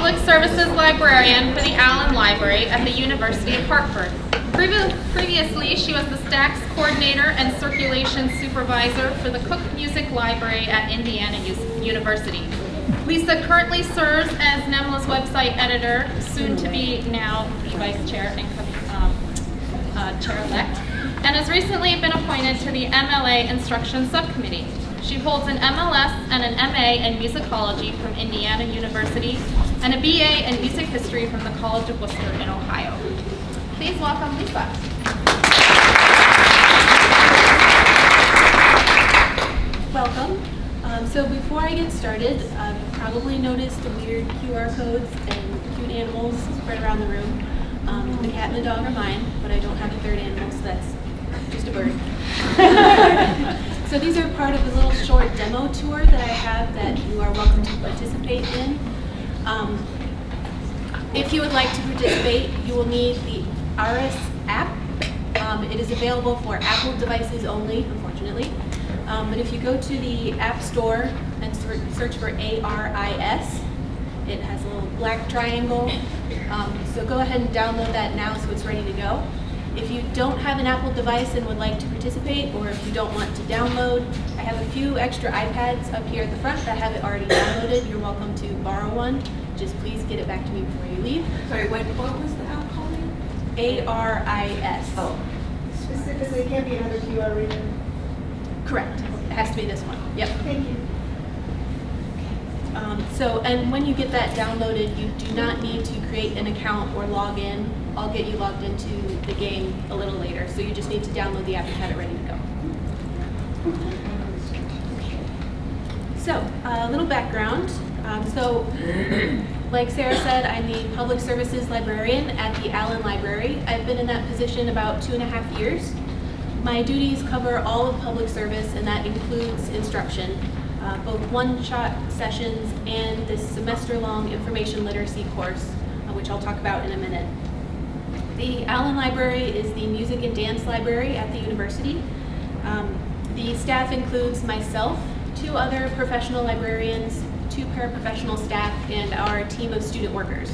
Public Services Librarian for the Allen Library at the University of Hartford. Previously, she was the Stacks Coordinator and Circulation Supervisor for the Cook Music Library at Indiana University. Lisa currently serves as NEMLA's website editor, soon to be now the Vice Chair and Chair-elect, and has recently been appointed to the MLA Instruction Subcommittee. She holds an MLS and an MA in Musicology from Indiana University and a BA in Music History from the College of Worcester in Ohio. Please welcome Lisa. Welcome. So before I get started, you've probably noticed the weird QR codes and cute animals spread around the room. The cat and the dog are mine, but I don't have a third animal, so that's just a bird. So these are part of a little short demo tour that I have that you are welcome to participate in. If you would like to participate, you will need the ARIS app. It is available for Apple devices only, unfortunately. But if you go to the App Store and search for ARIS, it has a little black triangle. So go ahead and download that now so it's ready to go. If you don't have an Apple device and would like to participate, or if you don't want to download, I have a few extra iPads up here at the front that have it already downloaded. You're welcome to borrow one. Just please get it back to me before you leave. Sorry, what was the app called again? ARIS. Oh. Specifically, it can't be another QR reader? Correct. It has to be this one. Yep. Thank you. And when you get that downloaded, you do not need to create an account or log in. I'll get you logged into the game a little later. So you just need to download the app and have it ready to go. So a little background. Like Sarah said, I'm the Public Services Librarian at the Allen Library. I've been in that position about 2.5 years. My duties cover all of public service, and that includes instruction, both one-shot sessions and this semester-long information literacy course, which I'll talk about in a minute. The Allen Library is the music and dance library at the university. The staff includes myself, 2 other professional librarians, 2 paraprofessional staff, and our team of student workers.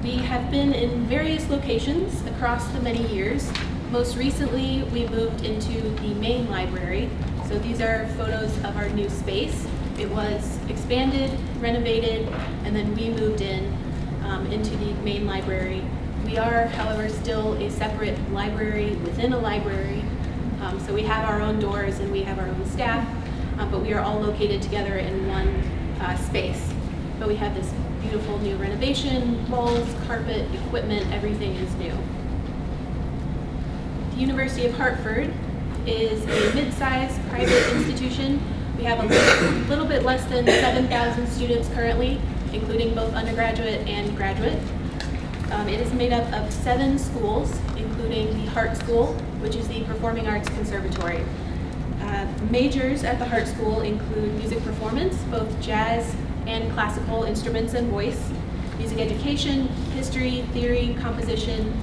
We have been in various locations across the many years. Most recently, we moved into the main library. So these are photos of our new space. It was expanded, renovated, and then we moved into the main library. We are, however, still a separate library within a library. So we have our own doors and we have our own staff, but we are all located together in one space. But we have this beautiful new renovation, walls, carpet, equipment, everything is new. The University of Hartford is a mid-sized private institution. We have a little bit less than 7,000 students currently, including both undergraduate and graduate. It is made up of 7 schools, including the Hart School, which is the Performing Arts Conservatory. Majors at the Hart School include music performance, both jazz and classical instruments and voice, music education, history, theory, composition,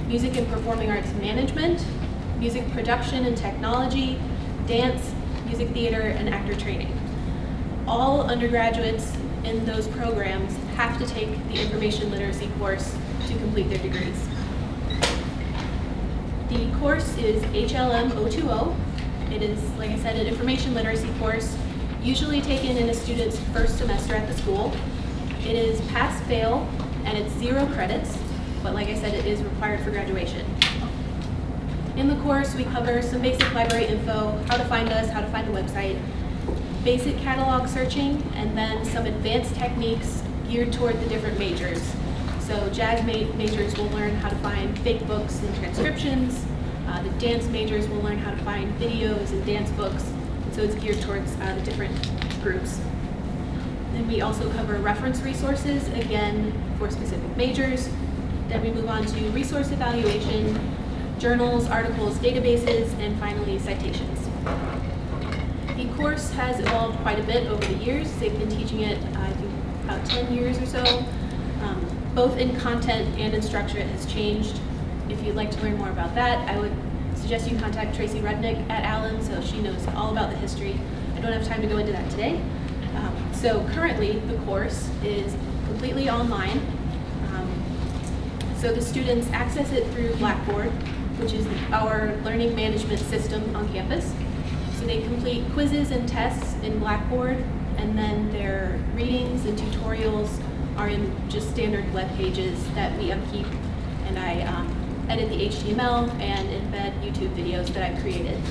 music and performing arts management, music production and technology, dance, music theater, and actor training. All undergraduates in those programs have to take the information literacy course to complete their degrees. The course is HLM 020. It is, like I said, an information literacy course, usually taken in a student's first semester at the school. It is pass-fail, and it's 0 credits, but like I said, it is required for graduation. In the course, we cover some basic library info, how to find us, how to find the website, basic catalog searching, and then some advanced techniques geared toward the different majors. So jazz majors will learn how to find fake books and transcriptions. The dance majors will learn how to find videos and dance books. And so it's geared towards the different groups. Then we also cover reference resources, again, for specific majors. Then we move on to resource evaluation, journals, articles, databases, and finally citations. The course has evolved quite a bit over the years. They've been teaching it, I think, about 10 years or so. Both in content and in structure, it has changed. If you'd like to learn more about that, I would suggest you contact Tracy Rudnick at Allen, so she knows all about the history. I don't have time to go into that today. So currently, the course is completely online. So the students access it through Blackboard, which is our learning management system on campus. So they complete quizzes and tests in Blackboard, and then their readings and tutorials are in just standard web pages that we upkeep, and I edit the HTML and embed YouTube videos that I've created.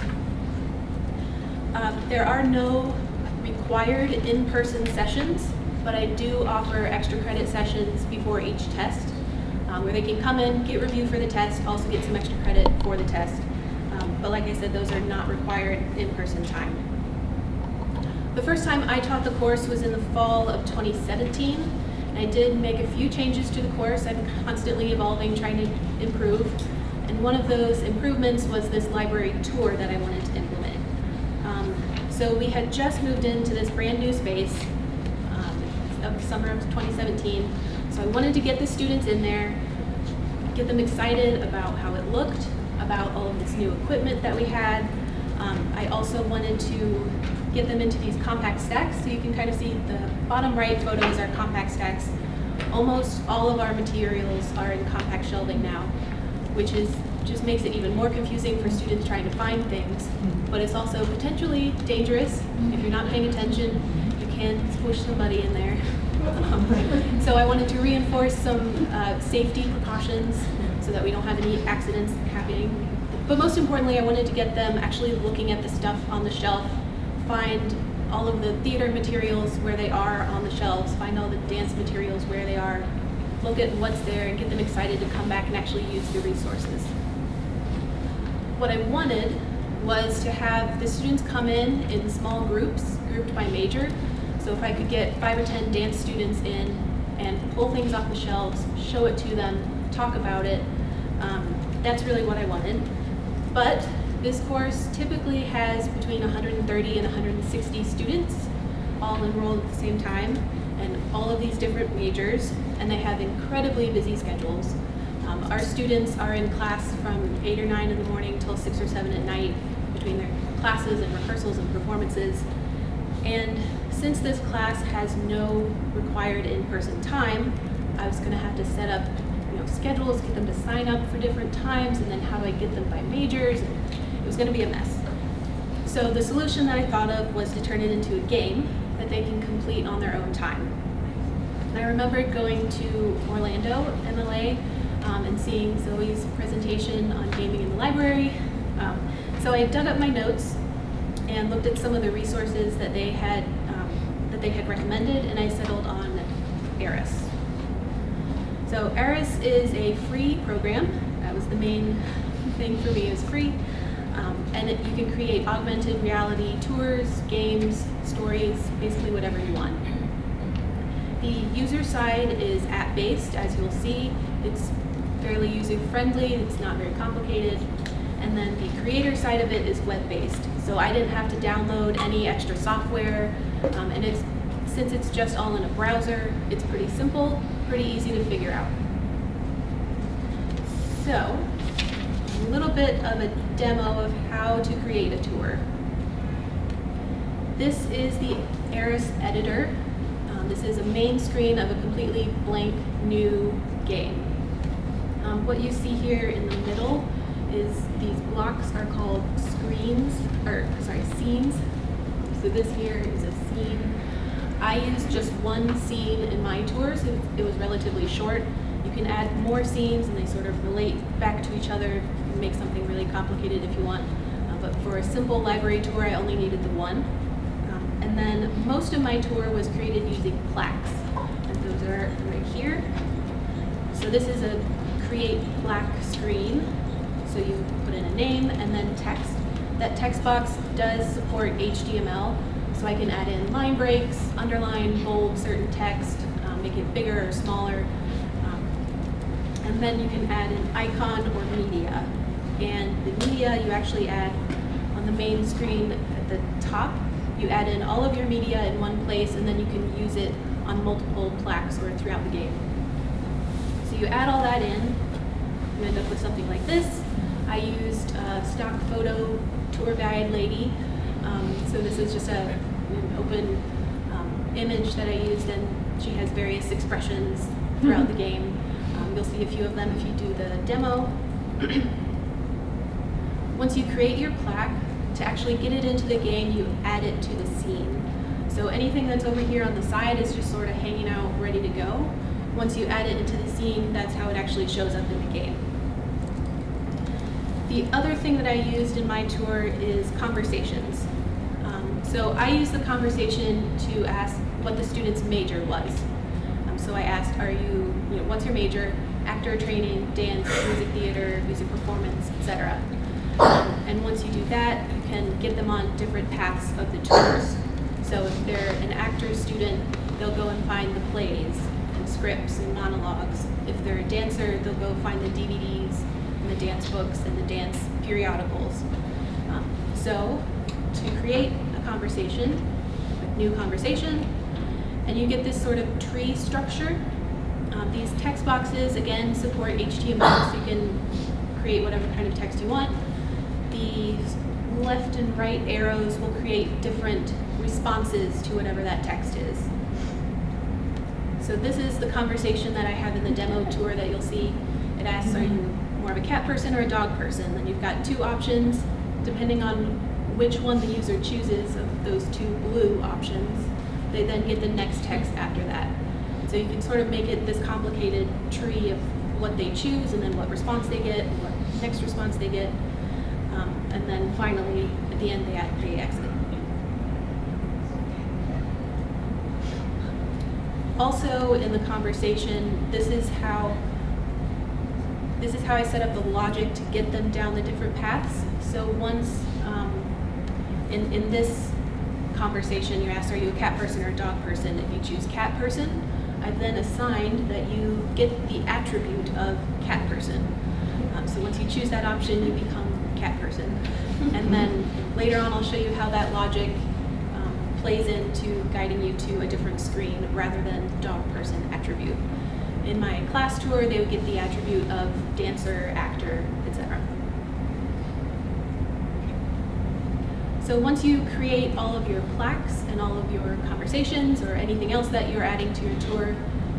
There are no required in-person sessions, but I do offer extra credit sessions before each test, where they can come in, get review for the test, also get some extra credit for the test. But like I said, those are not required in-person time. The first time I taught the course was in the fall of 2017. And I did make a few changes to the course. I'm constantly evolving, trying to improve. And one of those improvements was this library tour that I wanted to implement. So we had just moved into this brand new space of summer of 2017. So I wanted to get the students in there, get them excited about how it looked, about all of this new equipment that we had. I also wanted to get them into these compact stacks. So you can kind of see the bottom right photos are compact stacks. Almost all of our materials are in compact shelving now, which just makes it even more confusing for students trying to find things. But it's also potentially dangerous. If you're not paying attention, you can push somebody in there. So I wanted to reinforce some safety precautions so that we don't have any accidents happening. But most importantly, I wanted to get them actually looking at the stuff on the shelf, find all of the theater materials where they are on the shelves, find all the dance materials where they are, look at what's there, and get them excited to come back and actually use the resources. What I wanted was to have the students come in small groups, grouped by major. So if I could get 5 or 10 dance students in and pull things off the shelves, show it to them, talk about it, that's really what I wanted. But this course typically has between 130 and 160 students all enrolled at the same time, and all of these different majors, and they have incredibly busy schedules. Our students are in class from 8 or 9 in the morning till 6 or 7 at night between their classes and rehearsals and performances. And since this class has no required in-person time, I was going to have to set up schedules, get them to sign up for different times, and then how do I get them by majors? It was going to be a mess. So the solution that I thought of was to turn it into a game that they can complete on their own time. And I remember going to Orlando, NLA, and seeing Zoe's presentation on gaming in the library. So I dug up my notes and looked at some of the resources that they had recommended, and I settled on Eris. So Eris is a free program. That was the main thing for me, is free. And you can create augmented reality tours, games, stories, basically whatever you want. The user side is app-based, as you'll see. It's fairly user-friendly, it's not very complicated. And then the creator side of it is web-based. So I didn't have to download any extra software, and since it's just all in a browser, it's pretty simple, pretty easy to figure out. So, a little bit of a demo of how to create a tour. This is the Eris editor. This is a main screen of a completely blank new game. What you see here in the middle is these blocks are called scenes. So this here is a scene. I used just one scene in my tour, so it was relatively short. You can add more scenes and they sort of relate back to each other and make something really complicated if you want. But for a simple library tour, I only needed the one. And then most of my tour was created using plaques. And those are right here. So this is a create plaque screen. So you put in a name and then text. That text box does support HTML. So I can add in line breaks, underline, bold certain text, make it bigger or smaller. And then you can add an icon or media. And the media you actually add on the main screen at the top. You add in all of your media in one place, and then you can use it on multiple plaques or throughout the game. So you add all that in, you end up with something like this. I used a stock photo tour guide lady. So this is just an open image that I used, and She has various expressions throughout the game. You'll see a few of them if you do the demo. Once you create your plaque, to actually get it into the game, you add it to the scene. So anything that's over here on the side is just sort of hanging out, ready to go. Once you add it into the scene, that's how it actually shows up in the game. The other thing that I used in my tour is conversations. So I used the conversation to ask what the student's major was. So I asked, what's your major? Actor training, dance, music theater, music performance, etc. And once you do that, you can get them on different paths of the tours. So if they're an actor student, they'll go and find the plays and scripts and monologues. If they're a dancer, they'll go find the DVDs and the dance books and the dance periodicals. So to create a conversation, a new conversation, and you get this sort of tree structure. These text boxes, again, support HTML, so you can create whatever kind of text you want. The left and right arrows will create different responses to whatever that text is. So this is the conversation that I have in the demo tour that you'll see. It asks, are you more of a cat person or a dog person? Then you've got two options, depending on which one the user chooses of those two blue options. They then get the next text after that. So you can sort of make it this complicated tree of what they choose and then what response they get and what next response they get. And then finally, at the end, they exit. Also in the conversation, this is how I set up the logic to get them down the different paths. So once in this conversation, you asked, are you a cat person or a dog person? If you choose cat person, I've then assigned that you get the attribute of cat person. So once you choose that option, you become cat person. And then later on, I'll show you how that logic plays into guiding you to a different screen rather than dog person attribute. In my class tour, they would get the attribute of dancer, actor, etc. So once you create all of your plaques and all of your conversations or anything else that you're adding to your tour,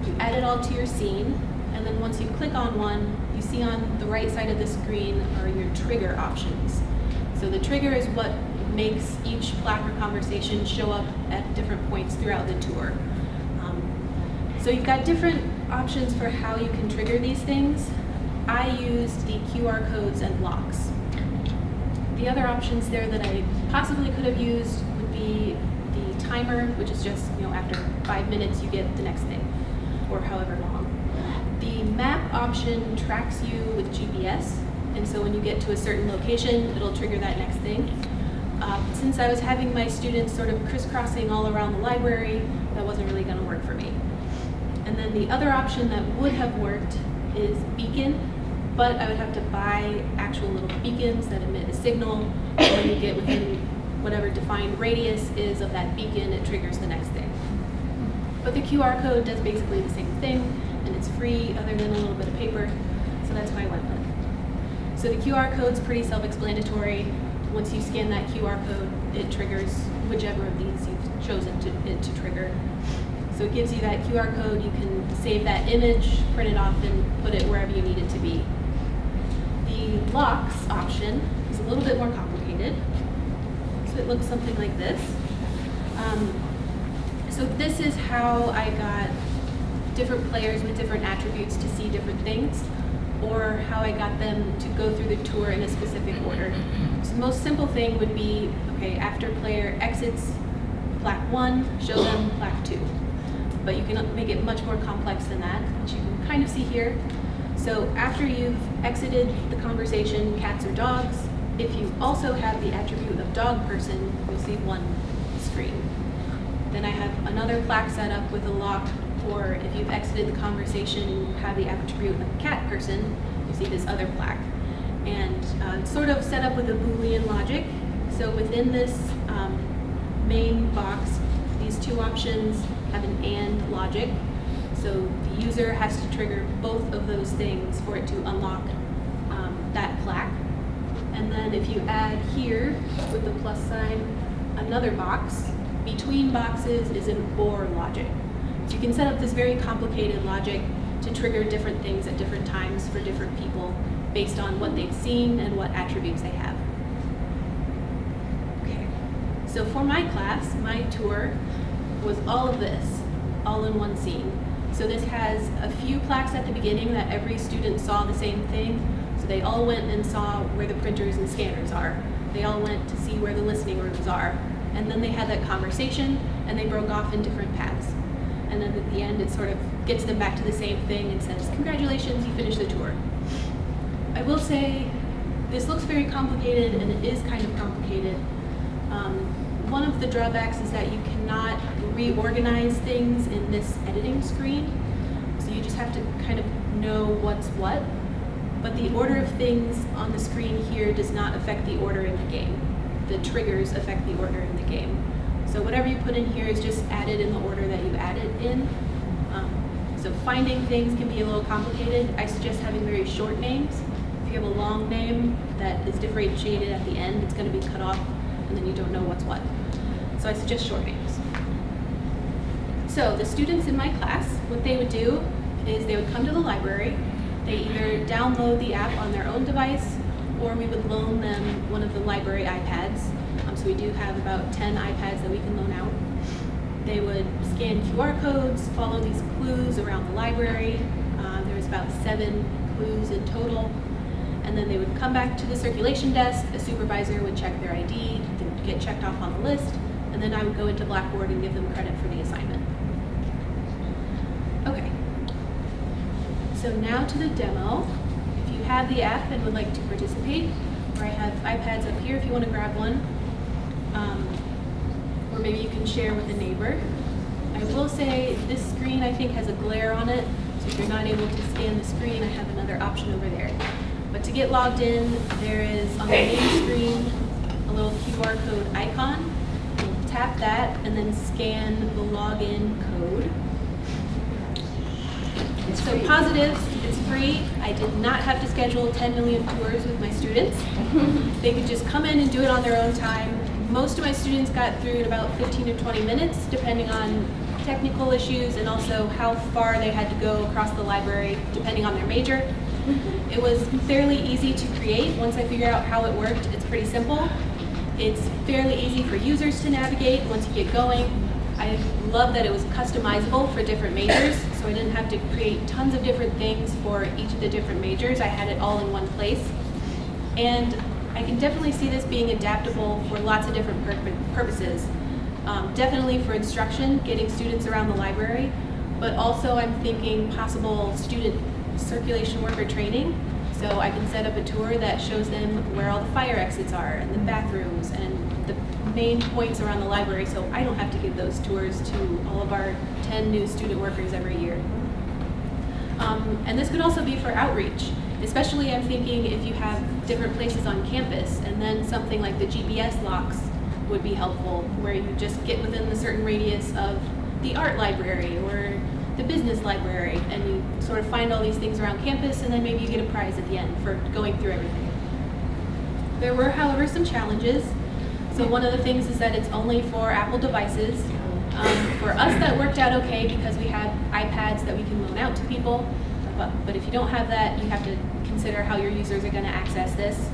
you add it all to your scene, and then once you click on one, you see on the right side of the screen are your trigger options. So the trigger is what makes each plaque or conversation show up at different points throughout the tour. So you've got different options for how you can trigger these things. I used the QR codes and locks. The other options there that I possibly could have used would be the timer, which is just, after 5 minutes you get the next thing, or however long. The map option tracks you with GPS, and so when you get to a certain location, it'll trigger that next thing. Since I was having my students sort of crisscrossing all around the library, that wasn't really going to work for me. And then the other option that would have worked is beacon, but I would have to buy actual little beacons that emit a signal, and when you get within whatever defined radius is of that beacon, it triggers the next thing. But the QR code does basically the same thing, and it's free other than a little bit of paper, so that's what I went with. So the QR code's pretty self-explanatory. Once you scan that QR code, it triggers whichever of these you've chosen to trigger. So it gives you that QR code, you can save that image, print it off, and put it wherever you need it to be. The locks option is a little bit more complicated. So it looks something like this. So this is how I got different players with different attributes to see different things, or how I got them to go through the tour in a specific order. So the most simple thing would be, okay, after player exits plaque 1, show them plaque 2. But you can make it much more complex than that, which you can kind of see here. So after you've exited the conversation, cats or dogs, if you also have the attribute of dog person, you'll see one screen. Then I have another plaque set up with a lock, or if you've exited the conversation and you have the attribute of cat person, you see this other plaque. And it's sort of set up with a Boolean logic. So within this main box, these two options have an AND logic. So the user has to trigger both of those things for it to unlock that plaque. And then if you add here with the plus sign another box, between boxes is an OR logic. So you can set up this very complicated logic to trigger different things at different times for different people based on what they've seen and what attributes they have. Okay, so for my class, my tour was all of this, all in one scene. So this has a few plaques at the beginning that every student saw the same thing. So they all went and saw where the printers and scanners are. They all went to see where the listening rooms are. And then they had that conversation and they broke off in different paths. And then at the end, it sort of gets them back to the same thing and says, congratulations, you finished the tour. I will say, this looks very complicated and it is kind of complicated. One of the drawbacks is that you cannot reorganize things in this editing screen. So you just have to kind of know what's what. But the order of things on the screen here does not affect the order in the game. The triggers affect the order in the game. So whatever you put in here is just added in the order that you added in. So finding things can be a little complicated. I suggest having very short names. If you have a long name that is differentiated at the end, it's going to be cut off and then you don't know what's what. So I suggest short names. So the students in my class, what they would do is they would come to the library. They either download the app on their own device or we would loan them one of the library iPads. So we do have about 10 iPads that we can loan out. They would scan QR codes, follow these clues around the library. There was about 7 clues in total. And then they would come back to the circulation desk. The supervisor would check their ID, they'd get checked off on the list, and then I would go into Blackboard and give them credit for the assignment. Okay. So now to the demo. If you have the app and would like to participate, or I have iPads up here if you want to grab one. Or maybe you can share with a neighbor. I will say this screen I think has a glare on it, so if you're not able to scan the screen, I have another option over there. But to get logged in, there is on the main screen a little QR code icon. You'll tap that and then scan the login code. So positives, it's free. I did not have to schedule 10 million tours with my students. They could just come in and do it on their own time. Most of my students got through in about 15 to 20 minutes, depending on technical issues and also how far they had to go across the library, depending on their major. It was fairly easy to create. Once I figured out how it worked, it's pretty simple. It's fairly easy for users to navigate once you get going. I love that it was customizable for different majors, so I didn't have to create tons of different things for each of the different majors. I had it all in one place. And I can definitely see this being adaptable for lots of different purposes. Definitely for instruction, getting students around the library, but also I'm thinking possible student circulation worker training. So I can set up a tour that shows them where all the fire exits are and the bathrooms and the main points around the library, so I don't have to give those tours to all of our 10 new student workers every year. And this could also be for outreach. Especially I'm thinking if you have different places on campus and then something like the GPS locks would be helpful where you just get within the certain radius of the art library or the business library and you sort of find all these things around campus and then maybe you get a prize at the end for going through everything. There were, however, some challenges. So one of the things is that it's only for Apple devices. For us that worked out okay because we had iPads that we can loan out to people. But if you don't have that, you have to consider how your users are going to access this.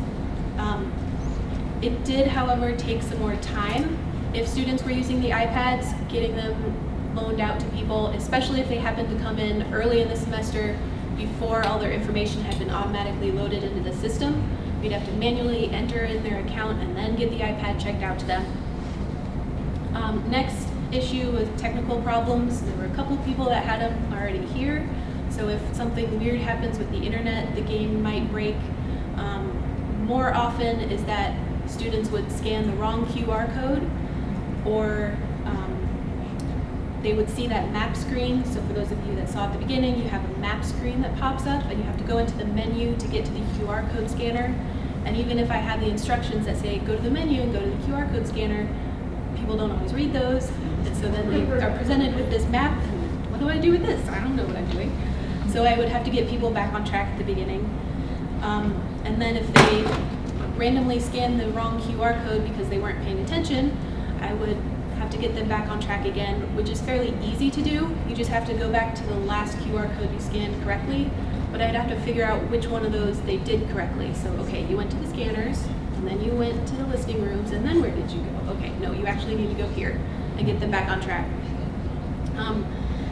It did, however, take some more time. If students were using the iPads, getting them loaned out to people, especially if they happened to come in early in the semester before all their information had been automatically loaded into the system, we'd have to manually enter in their account and then get the iPad checked out to them. Next issue was technical problems. There were a couple people that had them already here. So if something weird happens with the internet, the game might break. More often is that students would scan the wrong QR code or they would see that map screen. So for those of you that saw at the beginning, you have a map screen that pops up and you have to go into the menu to get to the QR code scanner. And even if I have the instructions that say go to the menu and go to the QR code scanner, people don't always read those. And so then they are presented with this map and what do I do with this? I don't know what I'm doing. So I would have to get people back on track at the beginning. And then if they randomly scanned the wrong QR code because they weren't paying attention, I would have to get them back on track again, which is fairly easy to do. You just have to go back to the last QR code you scanned correctly, but I'd have to figure out which one of those they did correctly. So, okay, you went to the scanners, and then you went to the listing rooms, and then where did you go? Okay, no, you actually need to go here and get them back on track.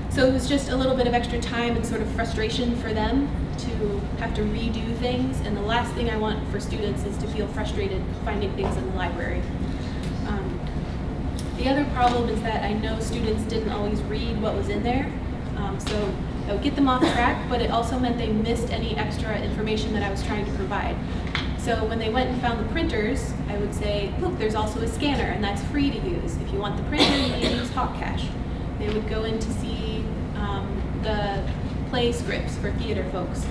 So it was just a little bit of extra time and sort of frustration for them to have to redo things, and the last thing I want for students is to feel frustrated finding things in the library. The other problem is that I know students didn't always read what was in there, so I would get them off track, but it also meant they missed any extra information that I was trying to provide. So when they went and found the printers, I would say, look, there's also a scanner, and that's free to use. If you want the printer, you need to use Hot Cash. They would go in to see the play scripts for theater folks.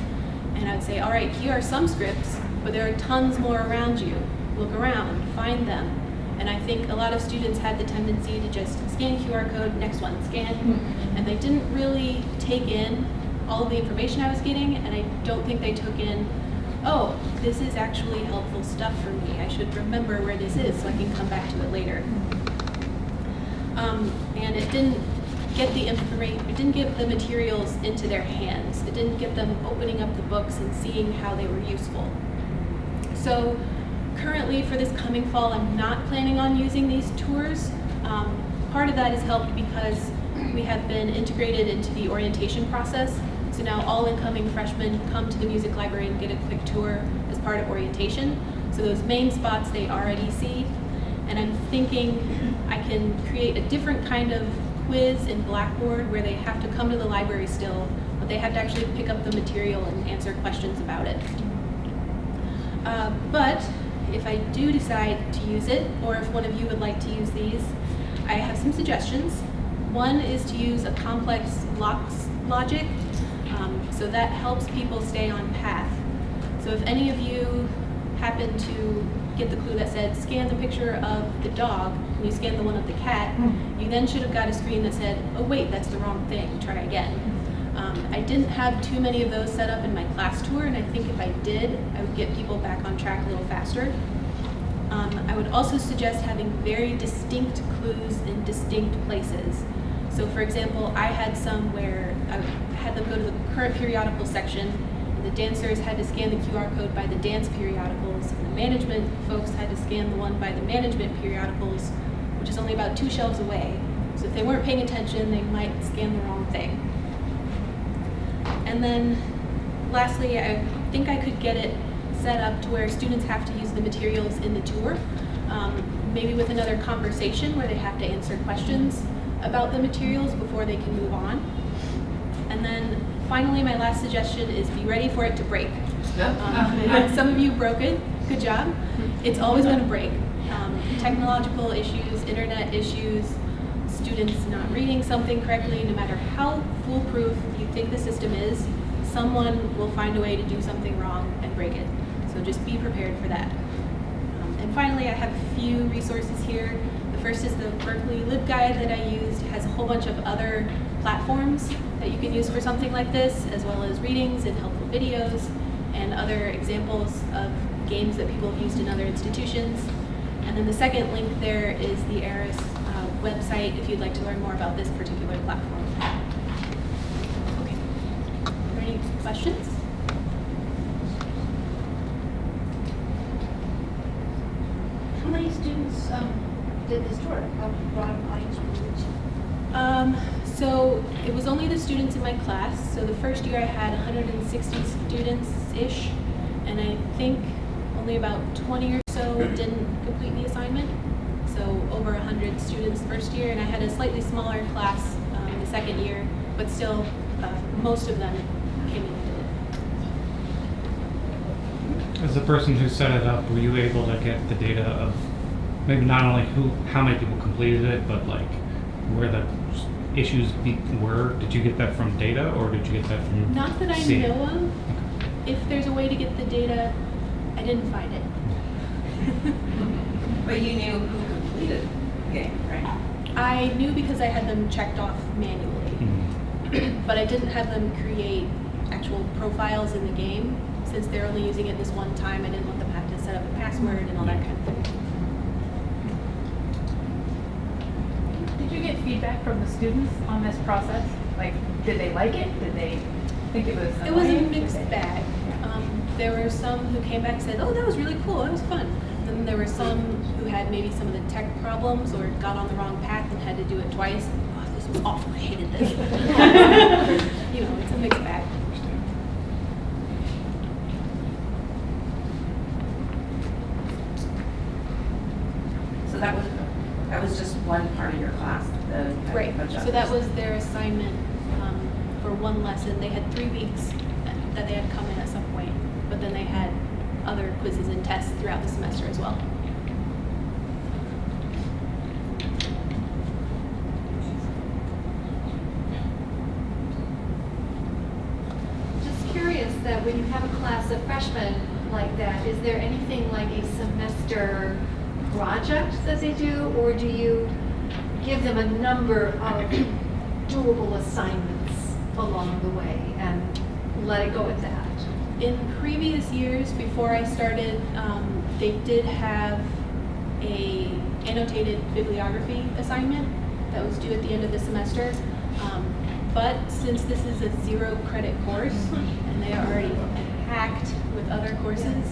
And I would say, all right, here are some scripts, but there are tons more around you. Look around, find them. And I think a lot of students had the tendency to just scan QR code, next one, scan, and they didn't really take in all of the information I was getting, and I don't think they took in, oh, this is actually helpful stuff for me. I should remember where this is so I can come back to it later. And it didn't get the information, it didn't get the materials into their hands. It didn't get them opening up the books and seeing how they were useful. So currently for this coming fall, I'm not planning on using these tours. Part of that is helped because we have been integrated into the orientation process. So now all incoming freshmen come to the music library and get a quick tour as part of orientation. So those main spots they already see. And I'm thinking I can create a different kind of quiz in Blackboard where they have to come to the library still, but they have to actually pick up the material and answer questions about it. But if I do decide to use it, or if one of you would like to use these, I have some suggestions. One is to use a complex blocks logic, so that helps people stay on path. So if any of you happen to get the clue that said scan the picture of the dog and you scan the one of the cat, you then should have got a screen that said, oh wait, that's the wrong thing, try again. I didn't have too many of those set up in my class tour, and I think if I did, I would get people back on track a little faster. I would also suggest having very distinct clues in distinct places. So for example, I had some where I had them go to the current periodical section, and the dancers had to scan the QR code by the dance periodicals, and the management folks had to scan the one by the management periodicals, which is only about 2 shelves away. So if they weren't paying attention, they might scan the wrong thing. And then lastly, I think I could get it set up to where students have to use the materials in the tour, maybe with another conversation where they have to answer questions about the materials before they can move on. And then finally, my last suggestion is be ready for it to break. Some of you broke it, good job. It's always going to break. Technological issues, internet issues, students not reading something correctly, no matter how foolproof you think the system is, someone will find a way to do something wrong and break it. So just be prepared for that. And finally, I have a few resources here. The first is the Berkeley LibGuide that I used. It has a whole bunch of other platforms that you can use for something like this, as well as readings and helpful videos and other examples of games that people have used in other institutions. And then the second link there is the ARIS website if you'd like to learn more about this particular platform. Okay. Are there any questions? How many students did this tour? How broad an audience was it? So it was only the students in my class. So the first year I had 160 students-ish, and I think only about 20 or so didn't complete the assignment. So over 100 students first year, and I had a slightly smaller class the second year, but still most of them came in and did it. As the person who set it up, were you able to get the data of maybe not only how many people completed it, but like where the issues were? Did you get that from data, or did you get that from Not that I know of. If there's a way to get the data, I didn't find it. But you knew who completed the game, right? I knew because I had them checked off manually, but I didn't have them create actual profiles in the game. Since they're only using it this one time, I didn't want them to have to set up a password and all that kind of thing. feedback from the students on this process? Like, did they like it? Did they think it was It was a annoying? mixed Did they- bag. There were some who came back and said, oh, that was really cool, that was fun. Then there were some who had maybe some of the tech problems or got on the wrong path and had to do it twice. Oh, this was awful, I hated this. You know, it's a mixed bag. So that was just one part of your class, the Right, budget. so that was their assignment for one lesson. They had 3 weeks that they had come in at some point, but then they had other quizzes and tests throughout the semester as well. Just curious that when you have a class of freshmen like that, is there anything like a semester project that they do, or do you give them a number of doable assignments along the way and let it go at that? In previous years, before I started, they did have a annotated bibliography assignment that was due at the end of the semester. But since this is a 0 credit course and they are already packed with other courses,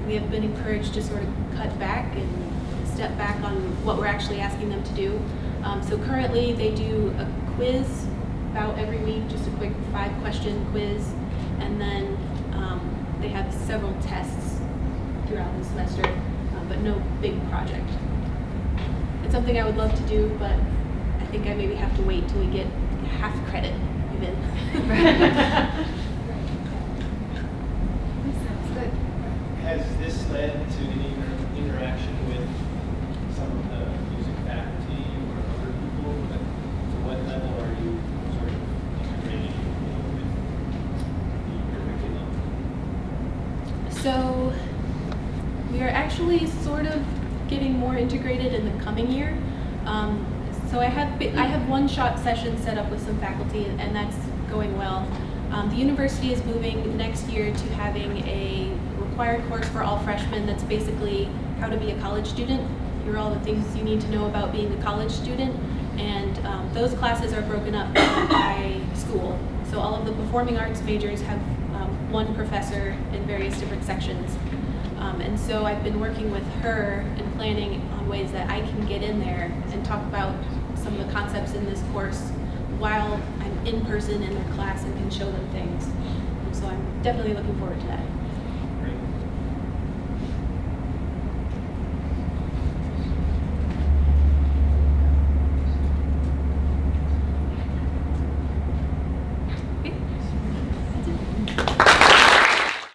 we have been encouraged to sort of cut back and step back on what we're actually asking them to do. So currently they do a quiz about every week, just a quick 5-question quiz, and then they have several tests throughout the semester, but no big project. It's something I would love to do, but I think I maybe have to wait till we get half credit even. Sounds good. Has this led to any interaction with some of the music faculty or other people? To what level are you sort of integrating with the curriculum? So we are actually sort of getting more integrated in the coming year. So I have one-shot session set up with some faculty, and that's going well. The university is moving next year to having a required course for all freshmen that's basically how to be a college student. Here are all the things you need to know about being a college student, and those classes are broken up by school. So all of the performing arts majors have one professor in various different sections. And so I've been working with her and planning on ways that I can get in there and talk about some of the concepts in this course while I'm in person in their class and can show them things. So I'm definitely looking forward to that.